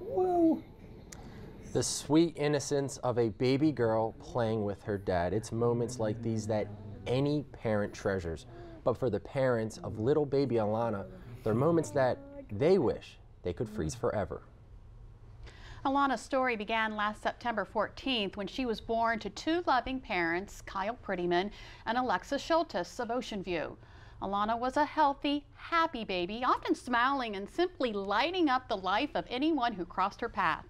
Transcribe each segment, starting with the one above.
Whoa. The sweet innocence of a baby girl playing with her dad. It's moments like these that any parent treasures. But for the parents of little baby Alana, they're moments that they wish they could freeze forever. Alana's story began last September 14th when she was born to two loving parents, Kyle Prettyman and Alexa Schultes of Ocean View. Alana was a healthy, happy baby, often smiling and simply lighting up the life of anyone who crossed her path.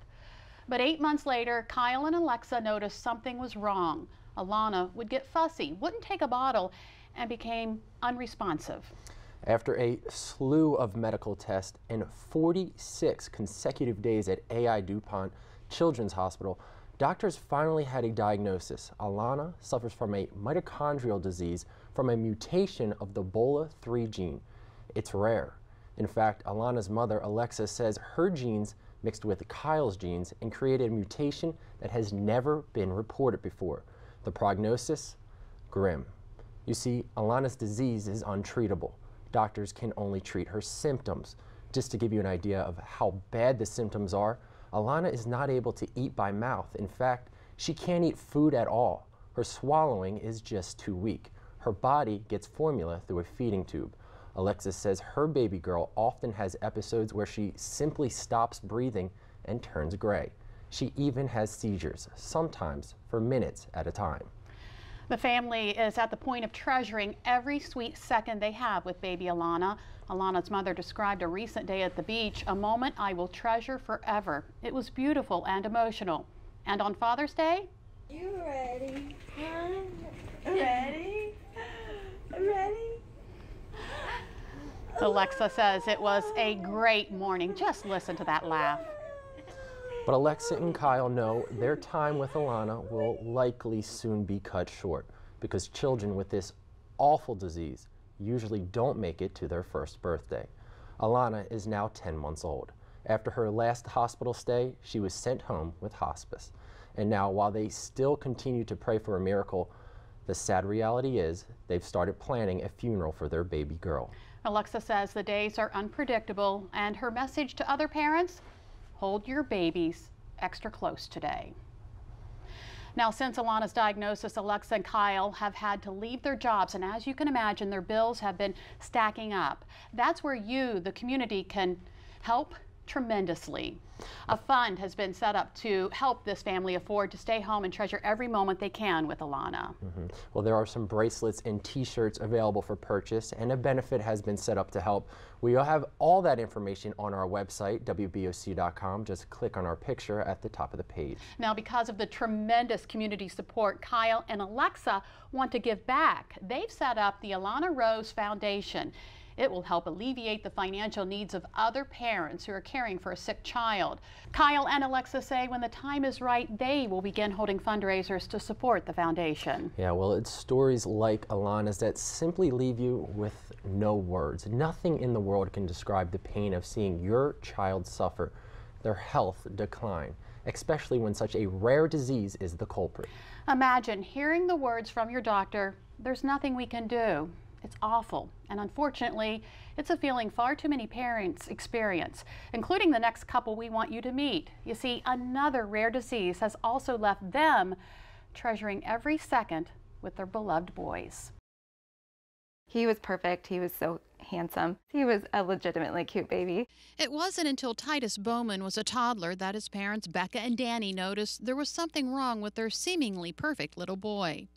But 8 months later, Kyle and Alexa noticed something was wrong. Alana would get fussy, wouldn't take a bottle, and became unresponsive. After a slew of medical tests and 46 consecutive days at AI DuPont Children's Hospital, doctors finally had a diagnosis. Alana suffers from a mitochondrial disease from a mutation of the BOLA3 gene. It's rare. In fact, Alana's mother, Alexa, says her genes mixed with Kyle's genes and created a mutation that has never been reported before. The prognosis? Grim. You see, Alana's disease is untreatable. Doctors can only treat her symptoms. Just to give you an idea of how bad the symptoms are, Alana is not able to eat by mouth. In fact, she can't eat food at all. Her swallowing is just too weak. Her body gets formula through a feeding tube. Alexis says her baby girl often has episodes where she simply stops breathing and turns gray. She even has seizures, sometimes for minutes at a time. The family is at the point of treasuring every sweet second they have with baby Alana. Alana's mother described a recent day at the beach, a moment I will treasure forever. It was beautiful and emotional. And on Father's Day? You ready? Huh? Ready? Ready? Alexa says it was a great morning. Just listen to that laugh. But Alexa and Kyle know their time with Alana will likely soon be cut short because children with this awful disease usually don't make it to their first birthday. Alana is now 10 months old. After her last hospital stay, she was sent home with hospice. And now, while they still continue to pray for a miracle, the sad reality is they've started planning a funeral for their baby girl. Alexa says the days are unpredictable, and her message to other parents: hold your babies extra close today. Now, since Alana's diagnosis, Alexa and Kyle have had to leave their jobs, and as you can imagine, their bills have been stacking up. That's where you, the community, can help tremendously. A fund has been set up to help this family afford to stay home and treasure every moment they can with Alana. Well, there are some bracelets and t-shirts available for purchase, and a benefit has been set up to help. We have all that information on our website, WBOC.com. Just click on our picture at the top of the page. Now, because of the tremendous community support, Kyle and Alexa want to give back. They've set up the Alana Rose Foundation. It will help alleviate the financial needs of other parents who are caring for a sick child. Kyle and Alexa say when the time is right, they will begin holding fundraisers to support the foundation. Yeah, well, it's stories like Alana's that simply leave you with no words. Nothing in the world can describe the pain of seeing your child suffer, their health decline, especially when such a rare disease is the culprit. Imagine hearing the words from your doctor, "There's nothing we can do." It's awful, and unfortunately, it's a feeling far too many parents experience, including the next couple we want you to meet. You see, another rare disease has also left them treasuring every second with their beloved boys. He was perfect. He was so handsome. He was a legitimately cute baby. It wasn't until Titus Bowman was a toddler that his parents, Becca and Danny, noticed there was something wrong with their seemingly perfect little boy.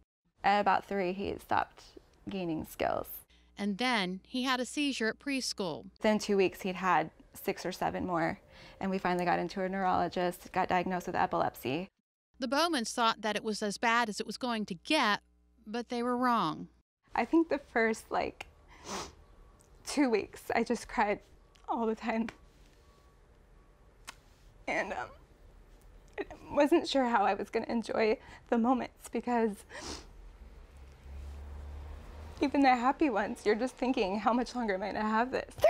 At about 3, he stopped gaining skills. And then he had a seizure at preschool. Within 2 weeks, he'd had 6 or 7 more, and we finally got into a neurologist, got diagnosed with epilepsy. The Bowmans thought that it was as bad as it was going to get, but they were wrong. I think the first, 2 weeks, I just cried all the time. And I wasn't sure how I was going to enjoy the moments because even the happy ones, you're just thinking, how much longer am I going to have this? 3!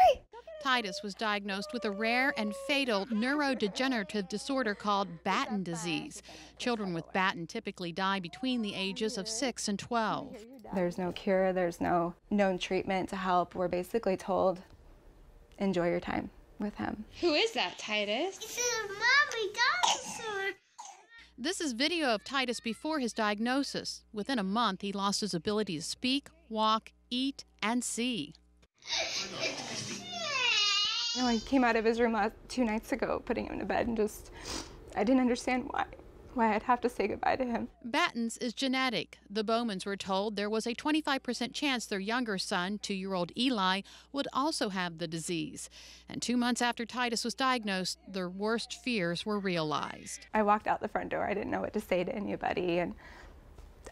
Titus was diagnosed with a rare and fatal neurodegenerative disorder called Batten disease. Children with Batten typically die between the ages of 6 and 12. There's no cure, there's no known treatment to help. We're basically told, enjoy your time with him. Who is that, Titus? It's a mommy dinosaur. This is video of Titus before his diagnosis. Within a month, he lost his ability to speak, walk, eat, and see. You know, I came out of his room 2 nights ago, putting him to bed, and I didn't understand why I'd have to say goodbye to him. Batten's is genetic. The Bowmans were told there was a 25% chance their younger son, 2-year-old Eli, would also have the disease. And 2 months after Titus was diagnosed, their worst fears were realized. I walked out the front door. I didn't know what to say to anybody, and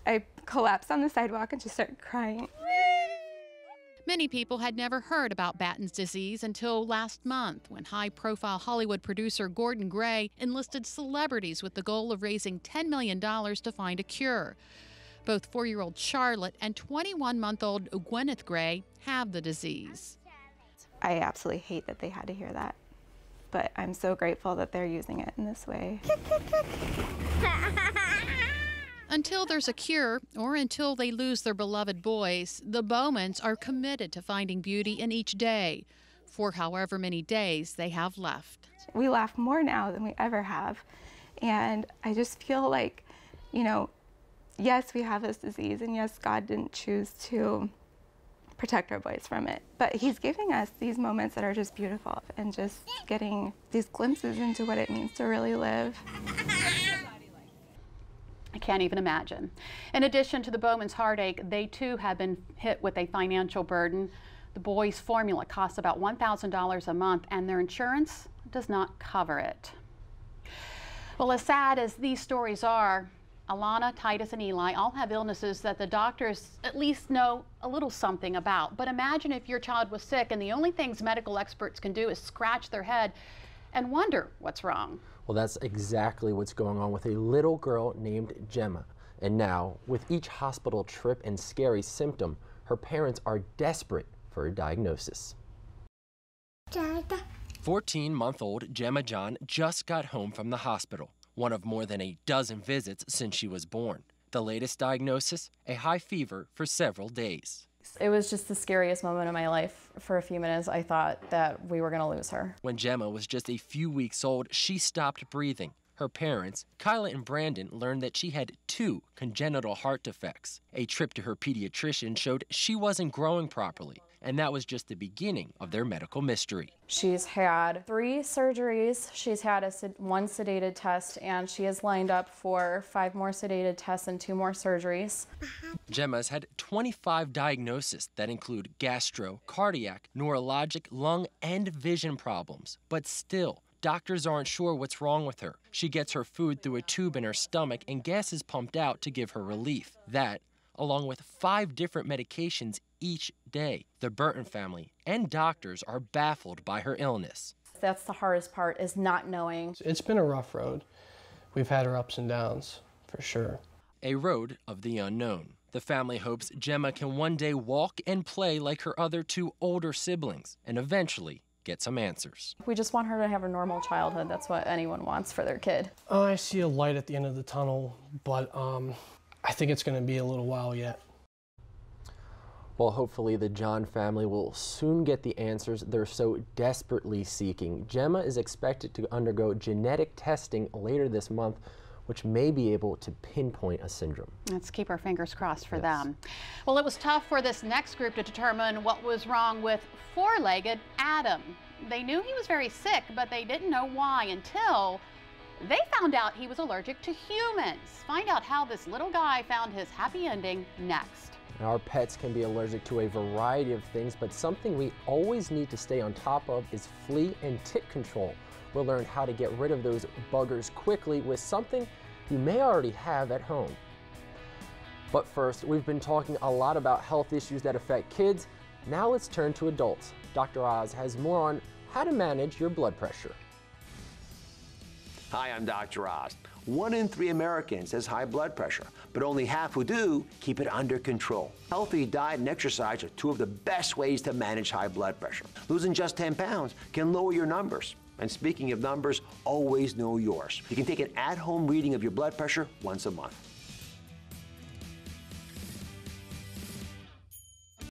I collapsed on the sidewalk and just started crying. Many people had never heard about Batten's disease until last month, when high-profile Hollywood producer Gordon Gray enlisted celebrities with the goal of raising $10 million to find a cure. Both 4-year-old Charlotte and 21-month-old Gwyneth Gray have the disease. I absolutely hate that they had to hear that, but I'm so grateful that they're using it in this way. Until there's a cure, or until they lose their beloved boys, the Bowmans are committed to finding beauty in each day, for however many days they have left. We laugh more now than we ever have, and I just feel like, you know, yes, we have this disease, and yes, God didn't choose to protect our boys from it, but He's giving us these moments that are just beautiful, and just getting these glimpses into what it means to really live. I can't even imagine. In addition to the Bowmans' heartache, they too have been hit with a financial burden. The boys' formula costs about $1,000 a month, and their insurance does not cover it. Well, as sad as these stories are, Alana, Titus, and Eli all have illnesses that the doctors at least know a little something about. But imagine if your child was sick and the only things medical experts can do is scratch their head and wonder what's wrong. Well, that's exactly what's going on with a little girl named Gemma. And now, with each hospital trip and scary symptom, her parents are desperate for a diagnosis. 14-month-old Gemma John just got home from the hospital, one of more than a dozen visits since she was born. The latest diagnosis, a high fever for several days. It was just the scariest moment of my life. For a few minutes, I thought that we were going to lose her. When Gemma was just a few weeks old, she stopped breathing. Her parents, Kyla and Brandon, learned that she had 2 congenital heart defects. A trip to her pediatrician showed she wasn't growing properly, and that was just the beginning of their medical mystery. She's had 3 surgeries, she's had 1 sedated test, and she is lined up for 5 more sedated tests and 2 more surgeries. Gemma's had 25 diagnoses that include gastro, cardiac, neurologic, lung, and vision problems. But still, doctors aren't sure what's wrong with her. She gets her food through a tube in her stomach and gas is pumped out to give her relief. That, along with 5 different medications each day. The Burton family and doctors are baffled by her illness. That's the hardest part, is not knowing. It's been a rough road. We've had our ups and downs, for sure. A road of the unknown. The family hopes Gemma can one day walk and play like her other 2 older siblings and eventually get some answers. We just want her to have a normal childhood. That's what anyone wants for their kid. I see a light at the end of the tunnel, but I think it's going to be a little while yet. Well, hopefully the John family will soon get the answers they're so desperately seeking. Gemma is expected to undergo genetic testing later this month, which may be able to pinpoint a syndrome. Let's keep our fingers crossed for them. Well, it was tough for this next group to determine what was wrong with 4-legged Adam. They knew he was very sick, but they didn't know why until they found out he was allergic to humans. Find out how this little guy found his happy ending next. Our pets can be allergic to a variety of things, but something we always need to stay on top of is flea and tick control. We'll learn how to get rid of those buggers quickly with something you may already have at home. But first, we've been talking a lot about health issues that affect kids. Now let's turn to adults. Dr. Oz has more on how to manage your blood pressure. Hi, I'm Dr. Oz. 1 in 3 Americans has high blood pressure, but only half who do keep it under control. Healthy diet and exercise are 2 of the best ways to manage high blood pressure. Losing just 10 pounds can lower your numbers. And speaking of numbers, always know yours. You can take an at-home reading of your blood pressure once a month.